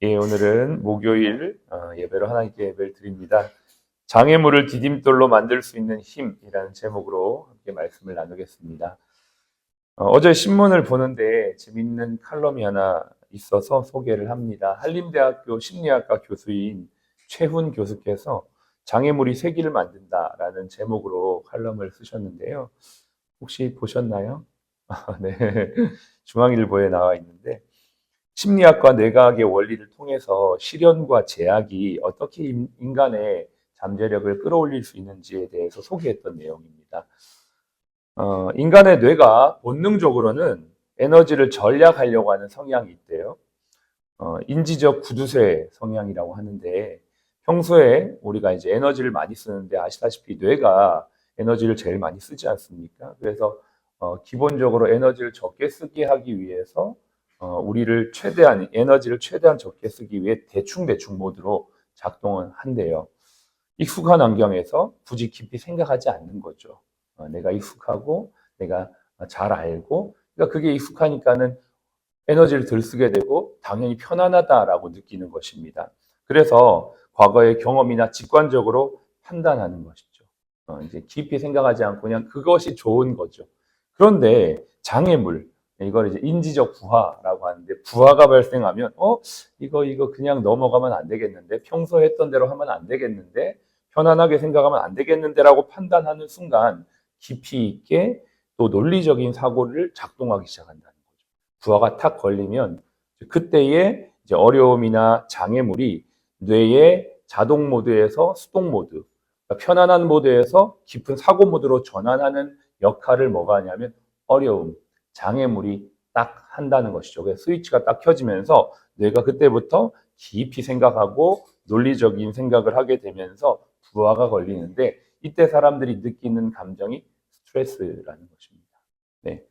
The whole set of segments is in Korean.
예, 오늘은 목요일 예배로 하나님께 예배를 드립니다. 장애물을 디딤돌로 만들 수 있는 힘이라는 제목으로 함께 말씀을 나누겠습니다. 어제 신문을 보는데 재밌는 칼럼이 하나 있어서 소개를 합니다. 한림대학교 심리학과 교수인 최훈 교수께서 장애물이 세기를 만든다라는 제목으로 칼럼을 쓰셨는데요. 혹시 보셨나요? 네. 중앙일보에 나와 있는데 심리학과 뇌과학의 원리를 통해서 실현과 제약이 어떻게 인간의 잠재력을 끌어올릴 수 있는지에 대해서 소개했던 내용입니다. 인간의 뇌가 본능적으로는 에너지를 절약하려고 하는 성향이 있대요. 인지적 구두쇠 성향이라고 하는데 평소에 우리가 이제 에너지를 많이 쓰는데 아시다시피 뇌가 에너지를 제일 많이 쓰지 않습니까? 그래서 기본적으로 에너지를 적게 쓰게 하기 위해서 우리를 최대한 에너지를 최대한 적게 쓰기 위해 대충 모드로 작동을 한대요. 익숙한 환경에서 굳이 깊이 생각하지 않는 거죠. 내가 익숙하고 내가 잘 알고 그러니까 그게 익숙하니까는 에너지를 덜 쓰게 되고 당연히 편안하다라고 느끼는 것입니다. 그래서 과거의 경험이나 직관적으로 판단하는 것이죠. 이제 깊이 생각하지 않고 그냥 그것이 좋은 거죠. 그런데 장애물, 이걸 이제 인지적 부하라고 하는데 부하가 발생하면 이거 그냥 넘어가면 안 되겠는데 평소 했던 대로 하면 안 되겠는데 편안하게 생각하면 안 되겠는데라고 판단하는 순간 깊이 있게 또 논리적인 사고를 작동하기 시작한다는 거죠. 부하가 탁 걸리면 그때의 이제 어려움이나 장애물이 뇌의 자동 모드에서 수동 모드, 그러니까 편안한 모드에서 깊은 사고 모드로 전환하는 역할을 뭐가 하냐면 어려움, 장애물이 딱 한다는 것이죠. 그래서 스위치가 딱 켜지면서 뇌가 그때부터 깊이 생각하고 논리적인 생각을 하게 되면서 부하가 걸리는데 이때 사람들이 느끼는 감정이 스트레스라는 것입니다. 네.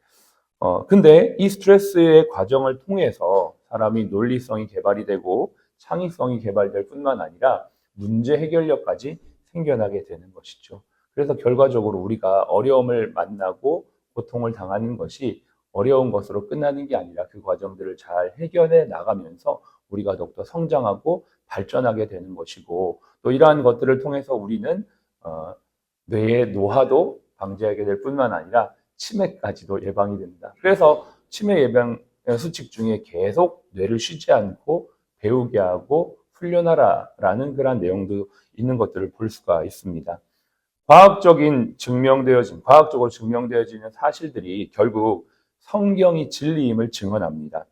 근데 이 스트레스의 과정을 통해서 사람이 논리성이 개발이 되고 창의성이 개발될 뿐만 아니라 문제 해결력까지 생겨나게 되는 것이죠. 그래서 결과적으로 우리가 어려움을 만나고 고통을 당하는 것이 어려운 것으로 끝나는 게 아니라 그 과정들을 잘 해결해 나가면서 우리가 더욱더 성장하고 발전하게 되는 것이고 또 이러한 것들을 통해서 우리는 뇌의 노화도 방지하게 될 뿐만 아니라 치매까지도 예방이 됩니다. 그래서 치매 예방 수칙 중에 계속 뇌를 쉬지 않고 배우게 하고 훈련하라라는 그런 내용도 있는 것들을 볼 수가 있습니다. 과학적으로 증명되어지는 사실들이 결국 성경이 진리임을 증언합니다.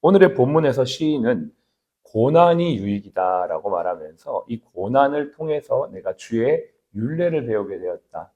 오늘의 본문에서 시인은 고난이 유익이다라고 말하면서 이 고난을 통해서 내가 주의 율례를 배우게 되었다.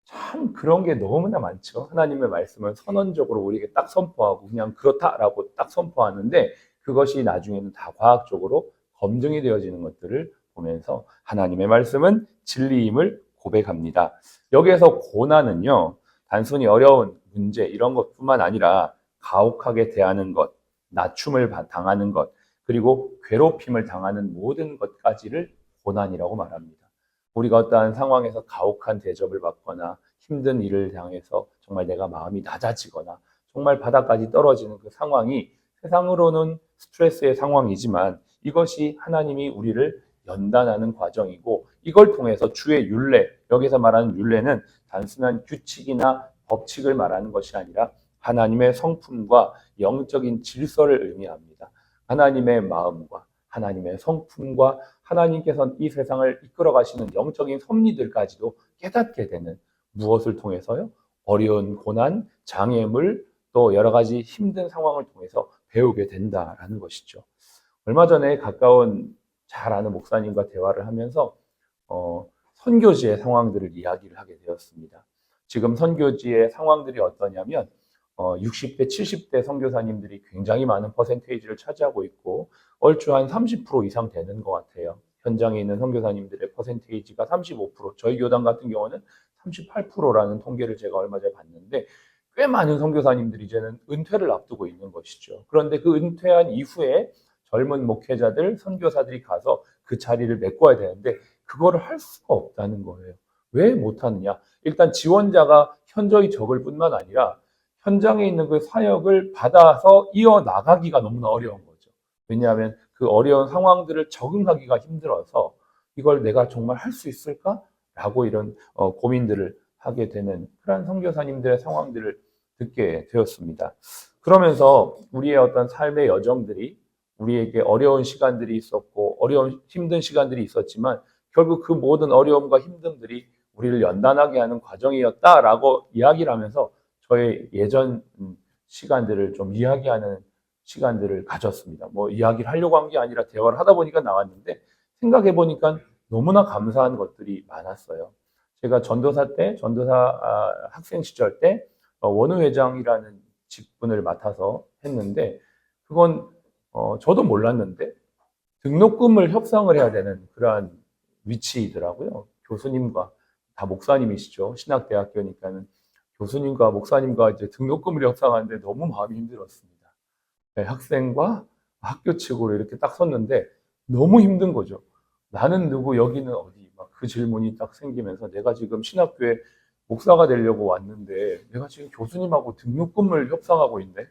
참 그런 게 너무나 많죠. 하나님의 말씀을 선언적으로 우리에게 딱 선포하고 그냥 그렇다라고 딱 선포하는데 그것이 나중에는 다 과학적으로 검증이 되어지는 것들을 보면서 하나님의 말씀은 진리임을 고백합니다. 여기에서 고난은요, 단순히 어려운 문제 이런 것뿐만 아니라 가혹하게 대하는 것, 낮춤을 당하는 것, 그리고 괴롭힘을 당하는 모든 것까지를 고난이라고 말합니다. 우리가 어떠한 상황에서 가혹한 대접을 받거나 힘든 일을 당해서 정말 내가 마음이 낮아지거나 정말 바닥까지 떨어지는 그 상황이 세상으로는 스트레스의 상황이지만 이것이 하나님이 우리를 연단하는 과정이고 이걸 통해서 주의 율례, 여기서 말하는 율례는 단순한 규칙이나 법칙을 말하는 것이 아니라 하나님의 성품과 영적인 질서를 의미합니다. 하나님의 마음과 하나님의 성품과 하나님께서 이 세상을 이끌어 가시는 영적인 섭리들까지도 깨닫게 되는 무엇을 통해서요? 어려운 고난, 장애물, 또 여러 가지 힘든 상황을 통해서 배우게 된다라는 것이죠. 얼마 전에 가까운 잘 아는 목사님과 대화를 하면서 선교지의 상황들을 이야기를 하게 되었습니다. 지금 선교지의 상황들이 어떠냐면 60대, 70대 선교사님들이 굉장히 많은 퍼센테이지를 차지하고 있고 얼추 한 30% 이상 되는 것 같아요. 현장에 있는 선교사님들의 퍼센테이지가 35%, 저희 교단 같은 경우는 38%라는 통계를 제가 얼마 전에 봤는데 꽤 많은 선교사님들이 이제는 은퇴를 앞두고 있는 것이죠. 그런데 그 은퇴한 이후에 젊은 목회자들, 선교사들이 가서 그 자리를 메꿔야 되는데 그거를 할 수가 없다는 거예요. 왜 못하느냐? 일단 지원자가 현저히 적을 뿐만 아니라 현장에 있는 그 사역을 받아서 이어나가기가 너무나 어려운 거죠. 왜냐하면 그 어려운 상황들을 적응하기가 힘들어서 이걸 내가 정말 할 수 있을까? 라고 이런 고민들을 하게 되는 그런 선교사님들의 상황들을 듣게 되었습니다. 그러면서 우리의 어떤 삶의 여정들이 우리에게 어려운 시간들이 있었고 어려운 힘든 시간들이 있었지만 결국 그 모든 어려움과 힘듦들이 우리를 연단하게 하는 과정이었다라고 이야기를 하면서 저의 예전 시간들을 좀 이야기하는 시간들을 가졌습니다. 뭐 이야기를 하려고 한 게 아니라 대화를 하다 보니까 나왔는데 생각해 보니까 너무나 감사한 것들이 많았어요. 제가 전도사 때, 학생 시절 때 원우회장이라는 직분을 맡아서 했는데 그건 저도 몰랐는데 등록금을 협상을 해야 되는 그러한 위치이더라고요. 교수님과 다 목사님이시죠. 신학대학교니까는 교수님과 목사님과 이제 등록금을 협상하는데 너무 마음이 힘들었습니다. 네, 학생과 학교 측으로 이렇게 딱 섰는데 너무 힘든 거죠. 나는 누구, 여기는 어디? 막 그 질문이 딱 생기면서 내가 지금 신학교에 목사가 되려고 왔는데 내가 지금 교수님하고 등록금을 협상하고 있는데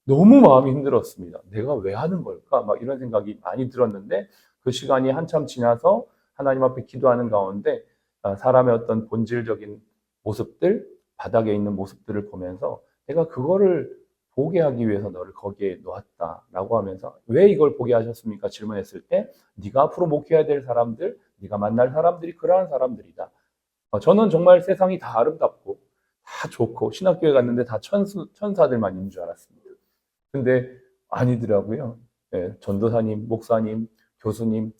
너무 마음이 힘들었습니다. 내가 왜 하는 걸까? 막 이런 생각이 많이 들었는데 그 시간이 한참 지나서 하나님 앞에 기도하는 가운데 사람의 어떤 본질적인 모습들, 바닥에 있는 모습들을 보면서 내가 그거를 보게 하기 위해서 너를 거기에 놓았다라고 하면서 왜 이걸 보게 하셨습니까? 질문했을 때 네가 앞으로 목회해야 될 사람들, 네가 만날 사람들이 그러한 사람들이다. 저는 정말 세상이 다 아름답고 다 좋고 신학교에 갔는데 다 천사들만 있는 줄 알았습니다. 근데 아니더라고요. 예, 전도사님, 목사님, 교수님,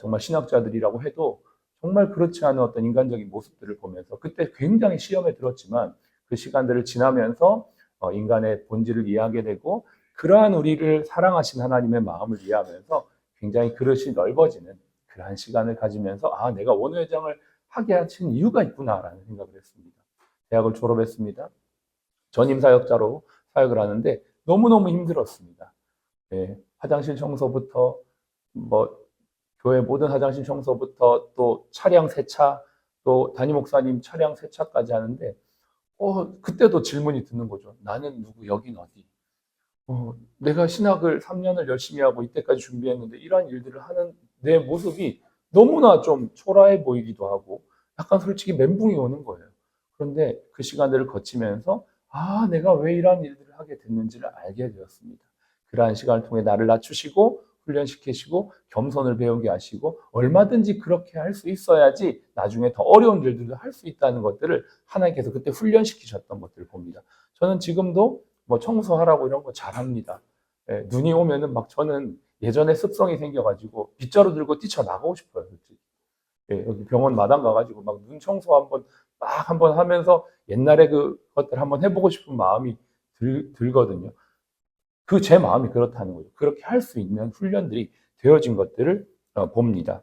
정말 신학자들이라고 해도 정말 그렇지 않은 어떤 인간적인 모습들을 보면서 그때 굉장히 시험에 들었지만 그 시간들을 지나면서 인간의 본질을 이해하게 되고 그러한 우리를 사랑하신 하나님의 마음을 이해하면서 굉장히 그릇이 넓어지는 그러한 시간을 가지면서 아, 내가 원우회장을 하게 하신 이유가 있구나라는 생각을 했습니다. 대학을 졸업했습니다. 전임사역자로 사역을 하는데 너무너무 힘들었습니다. 예, 화장실 청소부터 뭐 교회 모든 화장실 청소부터 또 차량 세차 또 담임 목사님 차량 세차까지 하는데 그때도 질문이 드는 거죠. 나는 누구, 여긴 어디? 내가 신학을 3년을 열심히 하고 이때까지 준비했는데 이러한 일들을 하는 내 모습이 너무나 좀 초라해 보이기도 하고 약간 솔직히 멘붕이 오는 거예요. 그런데 그 시간들을 거치면서 아, 내가 왜 이러한 일들을 하게 됐는지를 알게 되었습니다. 그러한 시간을 통해 나를 낮추시고 훈련시키시고 겸손을 배우게 하시고 얼마든지 그렇게 할 수 있어야지 나중에 더 어려운 일들도 할 수 있다는 것들을 하나님께서 그때 훈련시키셨던 것들을 봅니다. 저는 지금도 뭐 청소하라고 이런 거 잘합니다. 예, 눈이 오면은 막 저는 예전에 습성이 생겨가지고 빗자루 들고 뛰쳐나가고 싶어요. 솔직히. 예, 여기 병원 마당 가가지고 막 눈 청소 한번 하면서 옛날에 그것들 한번 해보고 싶은 마음이 들거든요. 그 제 마음이 그렇다는 거죠. 그렇게 할 수 있는 훈련들이 되어진 것들을 봅니다.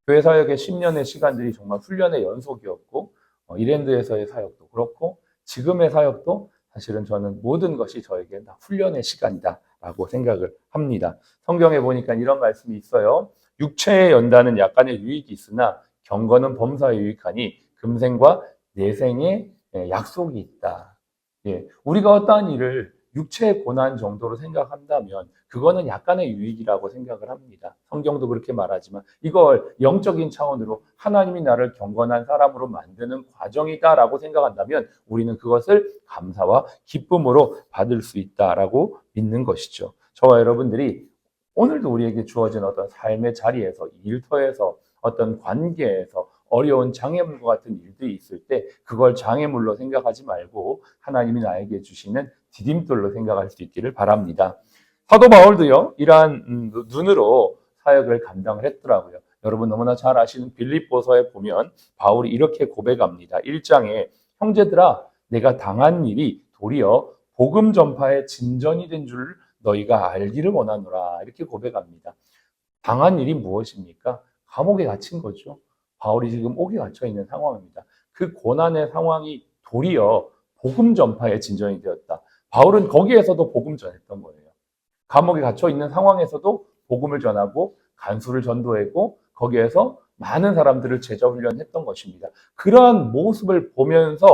교회 사역의 10년의 시간들이 정말 훈련의 연속이었고 이랜드에서의 사역도 그렇고 지금의 사역도 사실은 저는 모든 것이 저에게 다 훈련의 시간이다라고 생각을 합니다. 성경에 보니까 이런 말씀이 있어요. 육체의 연단은 약간의 유익이 있으나 경건은 범사에 유익하니 금생과 내생의 약속이 있다. 예, 우리가 어떠한 일을 육체의 고난 정도로 생각한다면 그거는 약간의 유익이라고 생각을 합니다. 성경도 그렇게 말하지만 이걸 영적인 차원으로 하나님이 나를 경건한 사람으로 만드는 과정이다라고 생각한다면 우리는 그것을 감사와 기쁨으로 받을 수 있다라고 믿는 것이죠. 저와 여러분들이 오늘도 우리에게 주어진 어떤 삶의 자리에서 일터에서 어떤 관계에서 어려운 장애물과 같은 일들이 있을 때 그걸 장애물로 생각하지 말고 하나님이 나에게 주시는 디딤돌로 생각할 수 있기를 바랍니다. 사도 바울도요, 이러한 눈으로 사역을 감당을 했더라고요. 여러분 너무나 잘 아시는 빌립보서에 보면 바울이 이렇게 고백합니다. 1장에 형제들아 내가 당한 일이 도리어 복음 전파의 진전이 된 줄 너희가 알기를 원하노라 이렇게 고백합니다. 당한 일이 무엇입니까? 감옥에 갇힌 거죠. 바울이 지금 옥에 갇혀 있는 상황입니다. 그 고난의 상황이 도리어 복음 전파의 진전이 되었다. 바울은 거기에서도 복음 전했던 거예요. 감옥에 갇혀 있는 상황에서도 복음을 전하고 간수를 전도했고 거기에서 많은 사람들을 제자 훈련했던 것입니다. 그러한 모습을 보면서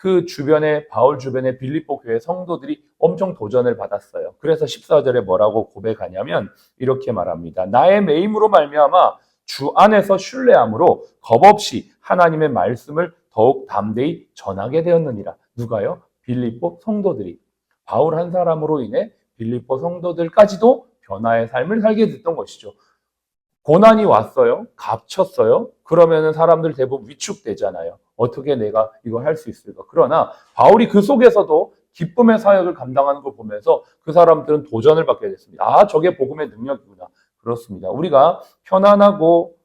그 주변에 바울 주변의 빌립보 교회 성도들이 엄청 도전을 받았어요. 그래서 14절에 뭐라고 고백하냐면 이렇게 말합니다. 나의 매임으로 말미암아 주 안에서 신뢰함으로 겁없이 하나님의 말씀을 더욱 담대히 전하게 되었느니라. 누가요? 빌립보 성도들이. 바울 한 사람으로 인해 빌립보 성도들까지도 변화의 삶을 살게 됐던 것이죠. 고난이 왔어요. 갇혔어요. 그러면은 사람들 대부분 위축되잖아요. 어떻게 내가 이걸 할 수 있을까? 그러나 바울이 그 속에서도 기쁨의 사역을 감당하는 걸 보면서 그 사람들은 도전을 받게 됐습니다. 아, 저게 복음의 능력이구나. 그렇습니다. 우리가 편안하고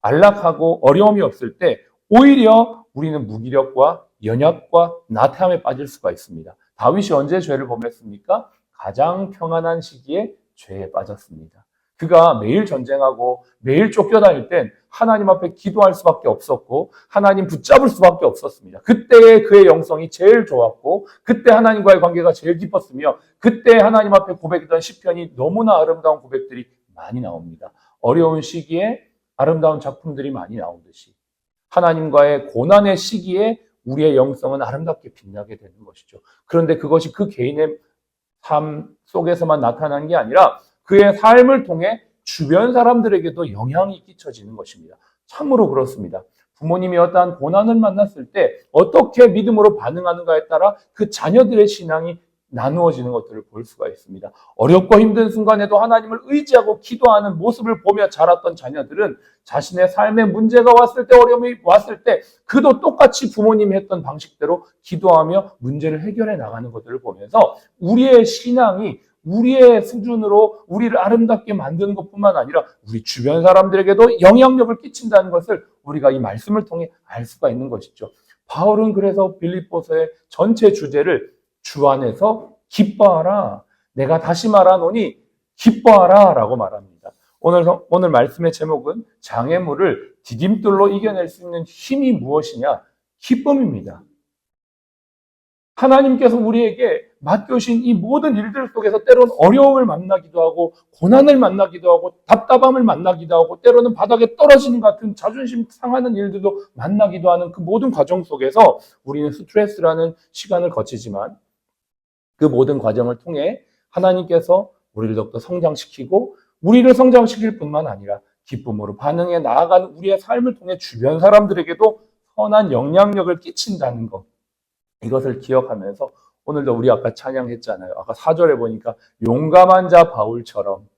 안락하고 어려움이 없을 때 오히려 우리는 무기력과 연약과 나태함에 빠질 수가 있습니다. 다윗이 언제 죄를 범했습니까? 가장 평안한 시기에 죄에 빠졌습니다. 그가 매일 전쟁하고 매일 쫓겨다닐 땐 하나님 앞에 기도할 수밖에 없었고 하나님 붙잡을 수밖에 없었습니다. 그때의 그의 영성이 제일 좋았고 그때 하나님과의 관계가 제일 깊었으며 그때 하나님 앞에 고백했던 시편이 너무나 아름다운 고백들이 많이 나옵니다. 어려운 시기에 아름다운 작품들이 많이 나오듯이 하나님과의 고난의 시기에 우리의 영성은 아름답게 빛나게 되는 것이죠. 그런데 그것이 그 개인의 삶 속에서만 나타나는 게 아니라 그의 삶을 통해 주변 사람들에게도 영향이 끼쳐지는 것입니다. 참으로 그렇습니다. 부모님이 어떠한 고난을 만났을 때 어떻게 믿음으로 반응하는가에 따라 그 자녀들의 신앙이 나누어지는 것들을 볼 수가 있습니다. 어렵고 힘든 순간에도 하나님을 의지하고 기도하는 모습을 보며 자랐던 자녀들은 자신의 삶에 문제가 왔을 때, 어려움이 왔을 때 그도 똑같이 부모님이 했던 방식대로 기도하며 문제를 해결해 나가는 것들을 보면서 우리의 신앙이 우리의 수준으로 우리를 아름답게 만드는 것뿐만 아니라 우리 주변 사람들에게도 영향력을 끼친다는 것을 우리가 이 말씀을 통해 알 수가 있는 것이죠. 바울은 그래서 빌립보서의 전체 주제를 주 안에서 기뻐하라. 내가 다시 말하노니 기뻐하라 라고 말합니다. 오늘 말씀의 제목은 장애물을 디딤돌로 이겨낼 수 있는 힘이 무엇이냐? 기쁨입니다. 하나님께서 우리에게 맡겨주신 이 모든 일들 속에서 때로는 어려움을 만나기도 하고 고난을 만나기도 하고 답답함을 만나기도 하고 때로는 바닥에 떨어지는 같은 자존심 상하는 일들도 만나기도 하는 그 모든 과정 속에서 우리는 스트레스라는 시간을 거치지만 그 모든 과정을 통해 하나님께서 우리를 더욱더 성장시키고 우리를 성장시킬 뿐만 아니라 기쁨으로 반응해 나아가는 우리의 삶을 통해 주변 사람들에게도 선한 영향력을 끼친다는 것. 이것을 기억하면서 오늘도 우리 아까 찬양했잖아요. 아까 4절에 보니까 용감한 자 바울처럼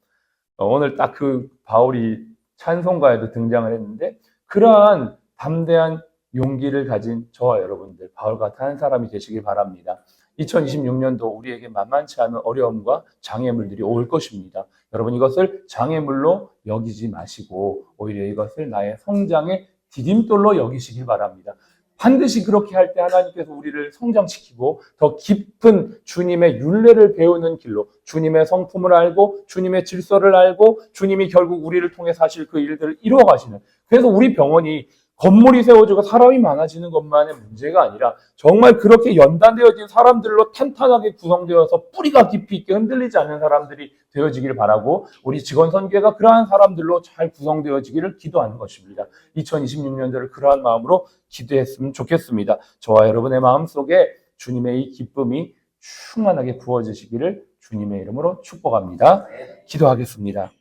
오늘 딱 그 바울이 찬송가에도 등장을 했는데 그러한 담대한 용기를 가진 저와 여러분들 바울 같은 한 사람이 되시길 바랍니다. 2026년도 우리에게 만만치 않은 어려움과 장애물들이 올 것입니다. 여러분 이것을 장애물로 여기지 마시고 오히려 이것을 나의 성장의 디딤돌로 여기시길 바랍니다. 반드시 그렇게 할 때 하나님께서 우리를 성장시키고 더 깊은 주님의 율례를 배우는 길로 주님의 성품을 알고 주님의 질서를 알고 주님이 결국 우리를 통해 사실 그 일들을 이루어 가시는 그래서 우리 병원이 건물이 세워지고 사람이 많아지는 것만의 문제가 아니라 정말 그렇게 연단되어진 사람들로 탄탄하게 구성되어서 뿌리가 깊이 있게 흔들리지 않는 사람들이 되어지길 바라고 우리 직원 선교회가 그러한 사람들로 잘 구성되어지기를 기도하는 것입니다. 2026년도를 그러한 마음으로 기도했으면 좋겠습니다. 저와 여러분의 마음속에 주님의 이 기쁨이 충만하게 부어지시기를 주님의 이름으로 축복합니다. 기도하겠습니다.